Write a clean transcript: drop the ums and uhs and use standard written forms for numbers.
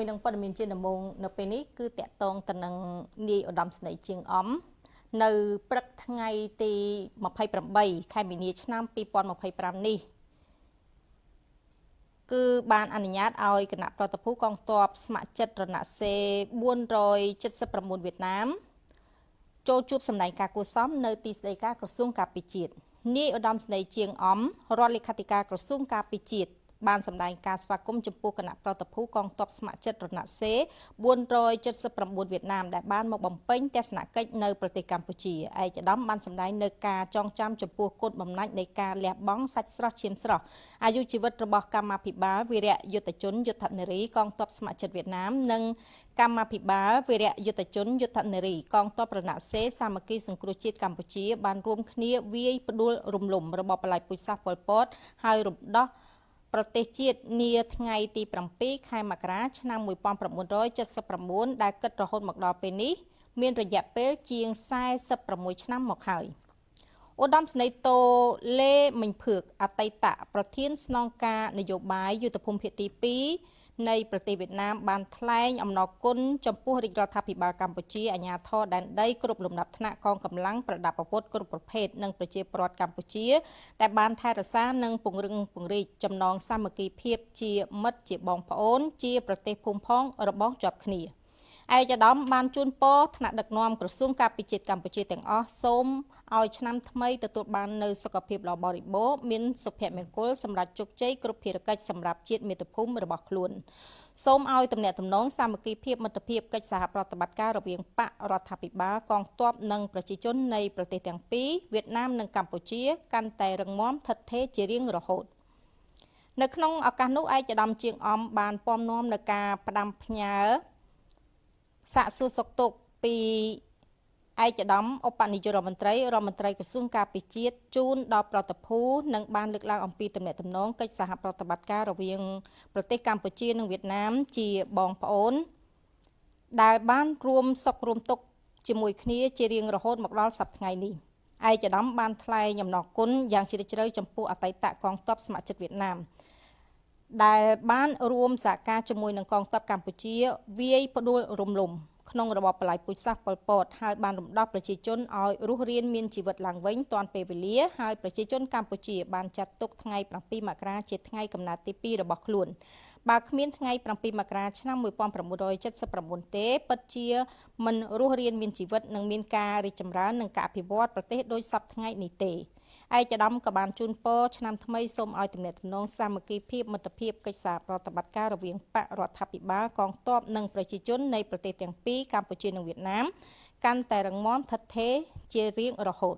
មួយនឹងព័ត៌មានជាដំបូងនៅពេលនេះគឺតាក់ទងទៅនឹងនាយឧត្តមស្នេហ៍ជាងអំនៅព្រឹកថ្ងៃទី28ខែមីនាឆ្នាំ2025នេះគឺបានអនុញ្ញាតឲ្យគណៈប្រតិភូកងទ័ពស្ម័គ្រចិត្តរណសេរ479វៀតណាមចូលជួបសម្ដែងការគួសមនៅទីស្តីការក្រសួងការពារជាតិនាយឧត្តមស្នេហ៍ជាងអំរដ្ឋលេខាធិការក្រសួងការពារជាតិបានសម្ដែងការស្វាគមន៍ចំពោះគណៈប្រតិភូកងទ័ពស្ម័គ្រចិត្តរណសេរ479វៀតណាមដែលបានមកបំពេញទស្សនកិច្ចនៅប្រទេសកម្ពុជាឯកឧត្តមបានសម្ដែងនៅការចងចាំចំពោះគុណបំណាច់នៃការលះបង់សាច់ស្រស់ឈាមស្រស់អាយុជីវិតរបស់កម្មាភិបាលវីរៈយុទ្ធជនយុទ្ធនារីកងទ័ពស្ម័គ្រចិត្តវៀតណាមនិងកម្មាភិបាលវីរៈយុទ្ធជនយុទ្ធនារីកងទ័ពរណសេរសាមគ្គីសង្គ្រោះជាតិកម្ពុជាបានរួមគ្នាវាយផ្ដួលរំលំរបបបល្ល័ង្កពូជសាសន៍ប៉ុលពតហើយរំដោះប្រទេសជាតិនាថ្ងៃទី7ខែមករាឆ្នាំ1979ដែលគិតរហូតមកដល់ពេលនេះមានរយៈពេលជាង46ឆ្នាំមកហើយឧត្តមស្នេហ៍តូលេមិញភឿកអតីតប្រធានស្នងការនយោបាយយុទ្ធភូមិភាគទី2នៃប្រទេសវៀតណាមបានថ្លែងអំណរគុណចំពោះរាជរដ្ឋាភិបាលកម្ពុជាអាជ្ញាធរដែនដីគ្រប់លំដាប់ថ្នាក់កងកម្លាំងប្រដាប់អាវុធគ្រប់ប្រភេទនិងប្រជាពលរដ្ឋកម្ពុជាដែលបានថែរក្សានិងពង្រឹងពង្រីកចំណងសាមគ្គីភាពជាមិត្តជាបងប្អូនជាប្រទេសភូមិផងរបស់ជាប់គ្នាឯកឧត្តមបានជូនពរថ្នាក់ដឹកនាំក្រសួងការពារជាតិកម្ពុជាទាំងអស់សូមឲ្យឆ្នាំថ្មីទទួលបាននូវសុខភាពល្អបរិបូរណ៍មានសុភមង្គលសម្រាប់ជោគជ័យគ្រប់ភារកិច្ចសម្រាប់ជាតិមាតុភូមិរបស់ខ្លួនសូមឲ្យទំនាក់ទំនងសាមគ្គីភាពមិត្តភាពកិច្ចសហប្រតិបត្តិការរវាងបករដ្ឋាភិបាលកងទ័ពនិងប្រជាជននៃប្រទេសទាំងពីរវៀតណាមនិងកម្ពុជាកាន់តែរឹងមាំថិតថេរជារៀងរហូតនៅក្នុងឱកាសនោះឯកឧត្តមជាងអំបានពំនាំនៅការផ្ដាំផ្ញើសាកសួរសុខទុក្ខពីឯកឧត្តមឧបនាយករដ្ឋមន្ត្រីក្រសួងការពារជាតិជូនដល់ប្រតិភូនិងបានលើកឡើងអំពីទំនាក់ទំនងកិច្ចសហប្រតិបត្តិការរវាងប្រទេសកម្ពុជានិងវៀតណាមជាបងប្អូនដែលបានរួមសុខរួមទុក្ខជាមួយគ្នាជារៀងរហូតមកដល់សប្តាហ៍ថ្ងៃនេះឯកឧត្តមបានថ្លែងអំណរគុណយ៉ាងជ្រាលជ្រៅចំពោះអតីតកងទ័ពស្ម័គ្រចិត្តវៀតណាមដែលបានរួមសហការជាមួយនឹងកងទ័ពកម្ពុជាវាយផ្ដួលរំលំក្នុងរបបបល្ល័ង្កពូជសាសន៍ប៉ុលពតហើយបានរំដោះប្រជាជនឲ្យរស់រានមានជីវិតឡើងវិញទាន់ពេលវេលាហើយប្រជាជនកម្ពុជាបានចាត់ទុកថ្ងៃ7មករាជាថ្ងៃកំណើតទី2របស់ខ្លួនបើគ្មានថ្ងៃ7មករាឆ្នាំ1979ទេពិតជាមិនរស់រានមានជីវិតនិងមានការរីកចម្រើននិងការអភិវឌ្ឍប្រទេសដោយសពថ្ងៃនេះទេឯកឧត្តមក៏បានជូនពរឆ្នាំថ្មីសូមឲ្យទំនាក់ទំនងសាមគ្គីភាពមិត្តភាពកិច្ចសហប្រតិបត្តិការរវាងបករដ្ឋាភិបាលកងទ័ពនិងប្រជាជននៃប្រទេសទាំងពីរកម្ពុជានិងវៀតណាមកាន់តែរឹងមាំថិតថេរជារៀងរហូត